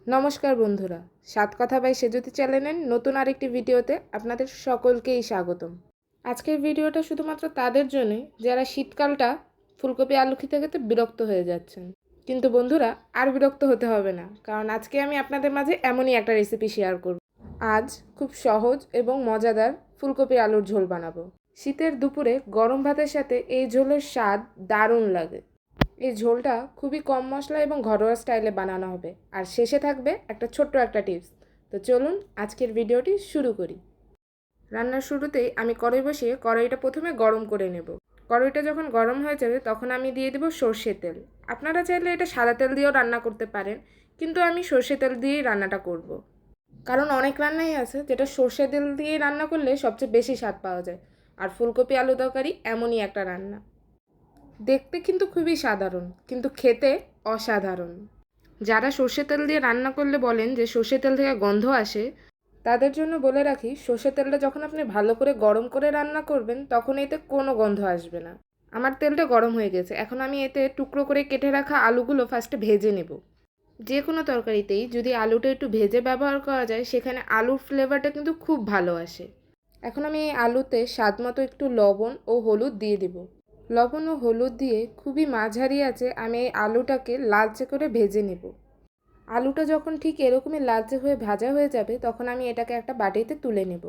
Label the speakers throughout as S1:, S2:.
S1: নমস্কার বন্ধুরা, সাত কথা বাই সেজুতি চ্যানেলের নতুন আরেকটি ভিডিওতে আপনাদের সকলকেই স্বাগতম। আজকের ভিডিওটা শুধুমাত্র তাদের জন্যই যারা শীতকালটা ফুলকপি আলু খেতে খেতে বিরক্ত হয়ে যাচ্ছেন। কিন্তু বন্ধুরা, আর বিরক্ত হতে হবে না, কারণ আজকে আমি আপনাদের মাঝে এমনই একটা রেসিপি শেয়ার করব। আজ খুব সহজ এবং মজাদার ফুলকপি আলুর ঝোল বানাবো। শীতের দুপুরে গরম ভাতের সাথে এই ঝোলের স্বাদ দারুণ লাগে। এই ঝোলটা খুবই কম মশলা এবং ঘরোয়া স্টাইলে বানানো হবে, আর শেষে থাকবে একটা ছোট্ট একটা টিপস। তো চলুন আজকের ভিডিওটি শুরু করি। রান্নার শুরুতেই আমি কড়াই বসিয়ে কড়াইটা প্রথমে গরম করে নেব। কড়াইটা যখন গরম হয়ে যাবে তখন আমি দিয়ে দেব সর্ষের তেল। আপনারা চাইলে এটা সাদা তেল দিয়েও রান্না করতে পারেন, কিন্তু আমি সর্ষে তেল দিয়েই রান্নাটা করব। কারণ অনেক রান্নাই আছে যেটা সর্ষে তেল দিয়েই রান্না করলে সবচেয়ে বেশি স্বাদ পাওয়া যায়, আর ফুলকপি আলু তরকারি এমনই একটা রান্না। দেখতে কিন্তু খুবই সাধারণ, কিন্তু খেতে অসাধারণ। যারা সর্ষে তেল দিয়ে রান্না করলে বলেন যে সর্ষে তেল থেকে গন্ধ আসে, তাদের জন্য বলে রাখি, সর্ষে তেলটা যখন আপনি ভালো করে গরম করে রান্না করবেন তখন এতে কোনো গন্ধ আসবে না। আমার তেলটা গরম হয়ে গেছে, এখন আমি এতে টুকরো করে কেটে রাখা আলুগুলো ফার্স্টে ভেজে নেব। যে কোনো তরকারিতেই যদি আলুটা একটু ভেজে ব্যবহার করা যায়, সেখানে আলুর ফ্লেভারটা কিন্তু খুব ভালো আসে। এখন আমি এই আলুতে স্বাদ মতো একটু লবণ ও হলুদ দিয়ে দেব। লবণ ও হলুদ দিয়ে খুবই মাঝারি আঁচে আমি এই আলুটাকে লালচে করে ভেজে নেব। আলুটা যখন ঠিক এরকমই লালচে হয়ে ভাজা হয়ে যাবে তখন আমি এটাকে একটা বাটিতে তুলে নেব।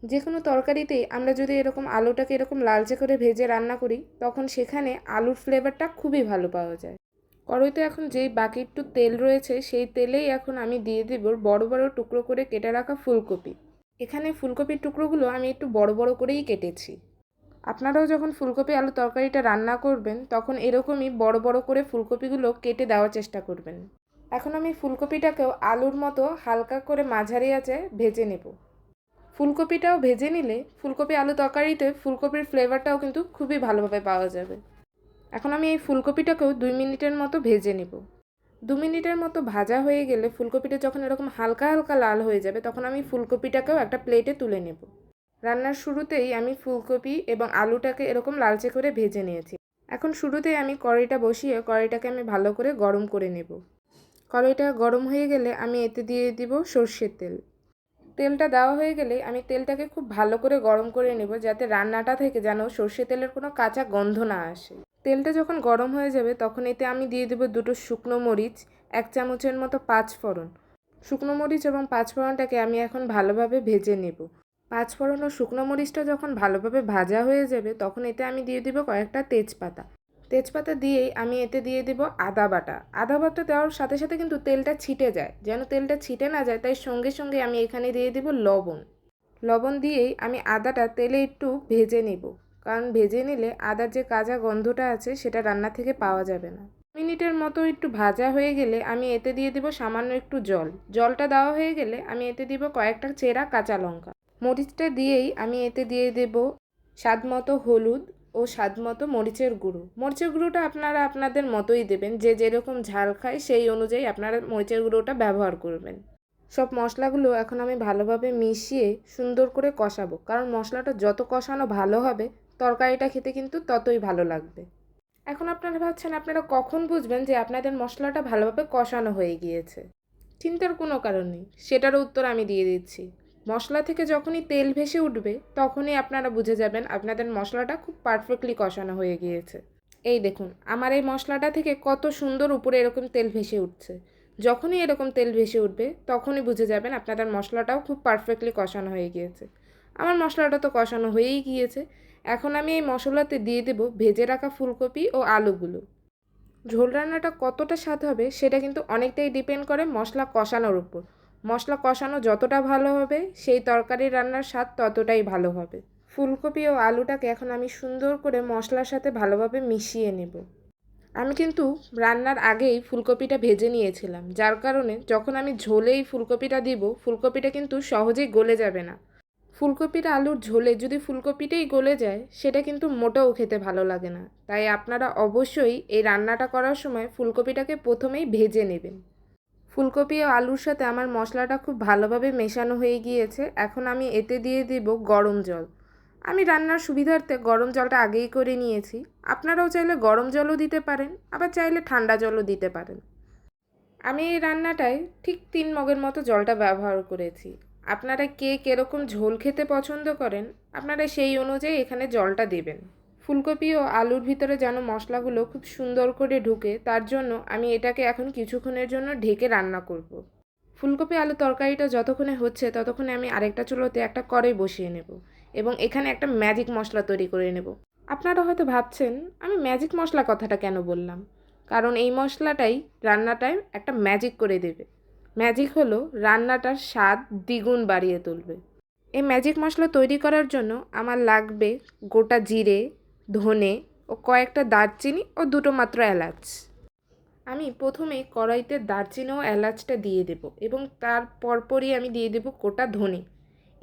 S1: যে কোনো তরকারিতেই আমরা যদি এরকম আলুটাকে এরকম লালচে করে ভেজে রান্না করি তখন সেখানে আলুর ফ্লেভারটা খুবই ভালো পাওয়া যায়। কড়াইতে এখন যেই বাকি একটু তেল রয়েছে সেই তেলেই এখন আমি দিয়ে দেব বড় বড় টুকরো করে কেটে রাখা ফুলকপি। এখানে ফুলকপির টুকরোগুলো আমি একটু বড় বড় করেই কেটেছি। আপনারাও যখন ফুলকপি আলু তরকারিটা রান্না করবেন তখন এরকমই বড় বড় করে ফুলকপিগুলো কেটে দেওয়ার চেষ্টা করবেন। এখন আমি ফুলকপিটাকেও আলুর মতো হালকা করে মাঝারি আঁচে ভেজে নেব। ফুলকপিটাও ভেজে নিলে ফুলকপি আলু তরকারিতে ফুলকপির ফ্লেভারটাও কিন্তু খুবই ভালোভাবে পাওয়া যাবে। এখন আমি এই ফুলকপিটাকেও 2 মিনিটের মতো ভেজে নেব। 2 মিনিটের মতো ভাজা হয়ে গেলে ফুলকপিটা যখন এরকম হালকা হালকা লাল হয়ে যাবে তখন আমি ফুলকপিটাকেও একটা প্লেটে তুলে নেব। রান্নার শুরুতেই আমি ফুলকপি এবং আলুটাকে এরকম লালচে করে ভেজে নিয়েছি। এখন শুরুতেই আমি কড়াইটা বসিয়ে কড়াইটাকে আমি ভালো করে গরম করে নেব। কড়াইটা গরম হয়ে গেলে আমি এতে দিয়ে দিব সর্ষের তেল। তেলটা দেওয়া হয়ে গেলে আমি তেলটাকে খুব ভালো করে গরম করে নেব, যাতে রান্নাটা থেকে যেন সর্ষে তেলের কোনো কাঁচা গন্ধ না আসে। তেলটা যখন গরম হয়ে যাবে তখন এতে আমি দিয়ে দেব 2টো শুকনো মরিচ, 1 চামচের মতো পাঁচফোড়ন। শুকনো মরিচ এবং পাঁচফোড়নটাকে আমি এখন ভালোভাবে ভেজে নেব। পাঁচফোড়ন ও শুকনো মরিচটা যখন ভালোভাবে ভাজা হয়ে যাবে তখন এতে আমি দিয়ে দেব কয়েকটা তেজপাতা। তেজপাতা দিয়েই আমি এতে দিয়ে দেব আদা বাটা। আদা বাটা দেওয়ার সাথে সাথে কিন্তু তেলটা ছিটে যায়, যেন তেলটা ছিটে না যায় তাই সঙ্গে সঙ্গে আমি এখানে দিয়ে দেব লবণ। লবণ দিয়েই আমি আদাটা তেলে একটু ভেজে নেব, কারণ ভেজে নিলে আদার যে কাঁচা গন্ধটা আছে সেটা রান্না থেকে পাওয়া যাবে না। মিনিটের মতো একটু ভাজা হয়ে গেলে আমি এতে দিয়ে দেব সামান্য একটু জল। জলটা দেওয়া হয়ে গেলে আমি এতে দিব কয়েকটা চেরা কাঁচা লঙ্কা। মরিচটা দিয়েই আমি এতে দিয়ে দেব স্বাদ মতো হলুদ ও স্বাদ মতো মরিচের গুঁড়ো। মরিচের গুঁড়োটা আপনারা আপনাদের মতোই দেবেন, যে যেরকম ঝাল খায় সেই অনুযায়ী আপনারা মরিচের গুঁড়োটা ব্যবহার করবেন। সব মশলাগুলো এখন আমি ভালোভাবে মিশিয়ে সুন্দর করে কষাবো, কারণ মশলাটা যত কষানো ভালো হবে তরকারিটা খেতে কিন্তু ততই ভালো লাগবে। এখন আপনারা ভাবছেন আপনারা কখন বুঝবেন যে আপনাদের মশলাটা ভালোভাবে কষানো হয়ে গিয়েছে। চিন্তার কোনো কারণ নেই, সেটারও উত্তর আমি দিয়ে দিচ্ছি। মশলা থেকে যখনই তেল ভেসে উঠবে তখনই আপনারা বুঝে যাবেন আপনাদের মশলাটা খুব পারফেক্টলি কষানো হয়ে গিয়েছে। এই দেখুন আমার এই মশলাটা থেকে কত সুন্দর উপরে এরকম তেল ভেসে উঠছে। যখনই এরকম তেল ভেসে উঠবে তখনই বুঝে যাবেন আপনাদের মশলাটাও খুব পারফেক্টলি কষানো হয়ে গিয়েছে। আমার মশলাটা তো কষানো হয়েই গিয়েছে। এখন আমি এই মশলাতে দিয়ে দেব ভেজে রাখা ফুলকপি ও আলুগুলো। ঝোল রান্নাটা কতটা স্বাদ হবে সেটা কিন্তু অনেকটাই ডিপেন্ড করে মশলা কষানোর উপর। মশলা কষানো যতটা ভালো হবে সেই তরকারি রান্নার স্বাদ ততটাই ভালো হবে। ফুলকপি ও আলুটাকে এখন আমি সুন্দর করে মশলার সাথে ভালোভাবে মিশিয়ে নেব। আমি কিন্তু রান্নার আগেই ফুলকপিটা ভেজে নিয়েছিলাম, যার কারণে যখন আমি ঝোলেই ফুলকপিটা দিব ফুলকপিটা কিন্তু সহজেই গলে যাবে না। ফুলকপির আলুর ঝোলে যদি ফুলকপিটাই গলে যায় সেটা কিন্তু মোটেও খেতে ভালো লাগে না। তাই আপনারা অবশ্যই এই রান্নাটা করার সময় ফুলকপিটাকে প্রথমেই ভেজে নেবেন। ফুলকপি ও আলুর সাথে আমার মশলাটা খুব ভালোভাবে মেশানো হয়ে গিয়েছে। এখন আমি এতে দিয়ে দিব গরম জল। আমি রান্নার সুবিধার্থে গরম জলটা আগেই করে নিয়েছি। আপনারাও চাইলে গরম জলও দিতে পারেন, আবার চাইলে ঠান্ডা জলও দিতে পারেন। আমি এই রান্নাটায় ঠিক 3 মগের মতো জলটা ব্যবহার করেছি। আপনারা কে কীরকম ঝোল খেতে পছন্দ করেন আপনারা সেই অনুযায়ী এখানে জলটা দেবেন। ফুলকপি ও আলুর ভিতরে যেন মশলাগুলো খুব সুন্দর করে ঢুকে তার জন্য আমি এটাকে এখন কিছুক্ষণের জন্য ঢেকে রান্না করব। ফুলকপি আলু তরকারিটা যতক্ষণে হচ্ছে ততক্ষণে আমি আরেকটা চুলোতে একটা কড়াই বসিয়ে নেব এবং এখানে একটা ম্যাজিক মশলা তৈরি করে নেব। আপনারা হয়তো ভাবছেন আমি ম্যাজিক মশলা কথাটা কেন বললাম, কারণ এই মশলাটাই রান্নাটায় একটা ম্যাজিক করে দেবে। ম্যাজিক হলো রান্নাটার স্বাদ দ্বিগুণ বাড়িয়ে তুলবে। এই ম্যাজিক মশলা তৈরি করার জন্য আমার লাগবে গোটা জিরে, ধনে ও কয়েকটা দারচিনি ও দুটো মাত্র এলাচ। আমি প্রথমেই কড়াইতে দারচিনি ও এলাচটা দিয়ে দেব এবং তার পরপরই আমি দিয়ে দেব গোটা ধনে।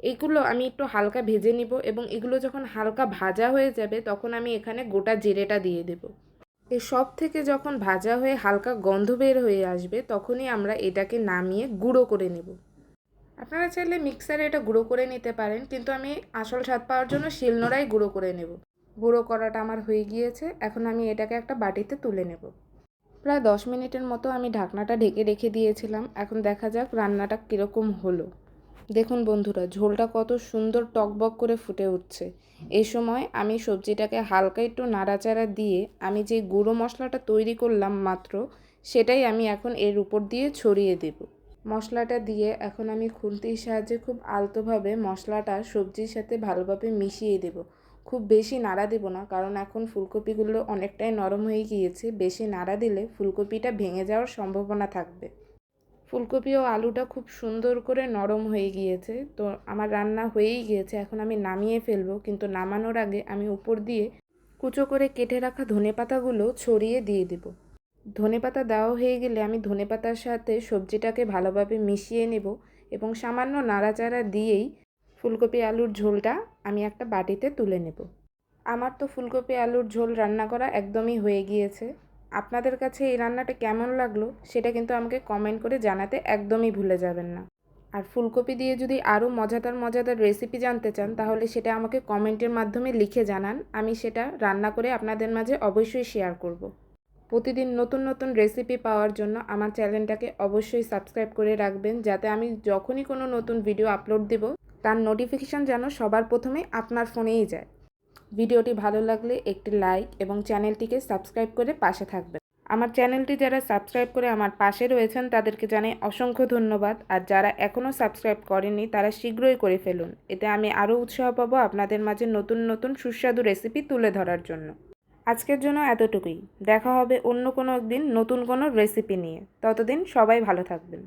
S1: এইগুলো আমি একটু হালকা ভেজে নিব এবং এগুলো যখন হালকা ভাজা হয়ে যাবে তখন আমি এখানে গোটা জিরেটা দিয়ে দেব। এই সব থেকে যখন ভাজা হয়ে হালকা গন্ধ বের হয়ে আসবে তখনই আমরা এটাকে নামিয়ে গুঁড়ো করে নেব। আপনারা চাইলে মিক্সারে এটা গুঁড়ো করে নিতে পারেন, কিন্তু আমি আসল স্বাদ পাওয়ার জন্য শিলনোড়ায় গুঁড়ো করে নেব। গুঁড়ো করাটা আমার হয়ে গিয়েছে, এখন আমি এটাকে একটা বাটিতে তুলে নেব। প্রায় 10 মিনিটের মতো আমি ঢাকনাটা ঢেকে রেখে দিয়েছিলাম। এখন দেখা যাক রান্নাটা কীরকম হলো। দেখুন বন্ধুরা, ঝোলটা কত সুন্দর টকবক করে ফুটে উঠছে। এই সময় আমি সবজিটাকে হালকা একটু নাড়াচাড়া দিয়ে আমি যে গুঁড়ো মশলাটা তৈরি করলাম মাত্র, সেটাই আমি এখন এর উপর দিয়ে ছড়িয়ে দেব। মশলাটা দিয়ে এখন আমি খুন্তির সাহায্যে খুব আলতোভাবে মশলাটা সবজির সাথে ভালোভাবে মিশিয়ে দেব। খুব বেশি নাড়া দেব না, কারণ এখন ফুলকপিগুলো অনেকটাই নরম হয়ে গিয়েছে। বেশি নাড়া দিলে ফুলকপিটা ভেঙে যাওয়ার সম্ভাবনা থাকবে। ফুলকপি ও আলুটা খুব সুন্দর করে নরম হয়ে গিয়েছে, তো আমার রান্না হয়েই গিয়েছে। এখন আমি নামিয়ে ফেলবো, কিন্তু নামানোর আগে আমি উপর দিয়ে কুচো করে কেটে রাখা ধনেপাতাগুলো ছড়িয়ে দিয়ে দেব। ধনেপাতা দেওয়া হয়ে গেলে আমি ধনেপাতার সাথে সবজিটাকে ভালোভাবে মিশিয়ে নেব এবং সামান্য নাড়াচাড়া দিয়েই ফুলকপি আলুর ঝোলটা আমি একটা বাটিতে তুলে নেব। আমার তো ফুলকপি আলুর ঝোল রান্না করা একদমই হয়ে গিয়েছে। আপনাদের কাছে এই রান্নাটা কেমন লাগলো সেটা কিন্তু আমাকে কমেন্ট করে জানাতে একদমই ভুলে যাবেন না। আর ফুলকপি দিয়ে যদি আরও মজাদার মজাদার রেসিপি জানতে চান তাহলে সেটা আমাকে কমেন্টের মাধ্যমে লিখে জানান, আমি সেটা রান্না করে আপনাদের মাঝে অবশ্যই শেয়ার করব। প্রতিদিন নতুন নতুন রেসিপি পাওয়ার জন্য আমার চ্যানেলটাকে অবশ্যই সাবস্ক্রাইব করে রাখবেন, যাতে আমি যখনই কোনো নতুন ভিডিও আপলোড দেব তার নোটিফিকেশান যেন সবার প্রথমে আপনার ফোনেই যায়। ভিডিওটি ভালো লাগলে একটি লাইক এবং চ্যানেলটিকে সাবস্ক্রাইব করে পাশে থাকবেন। আমার চ্যানেলটি যারা সাবস্ক্রাইব করে আমার পাশে রয়েছেন তাদেরকে জানাই অসংখ্য ধন্যবাদ, আর যারা এখনও সাবস্ক্রাইব করেনি তারা শীঘ্রই করে ফেলুন। এতে আমি আরও উৎসাহ পাবো আপনাদের মাঝে নতুন নতুন সুস্বাদু রেসিপি তুলে ধরার জন্য। আজকের জন্য এতটুকুই। দেখা হবে অন্য কোনো একদিন নতুন কোনো রেসিপি নিয়ে। ততদিন সবাই ভালো থাকবেন।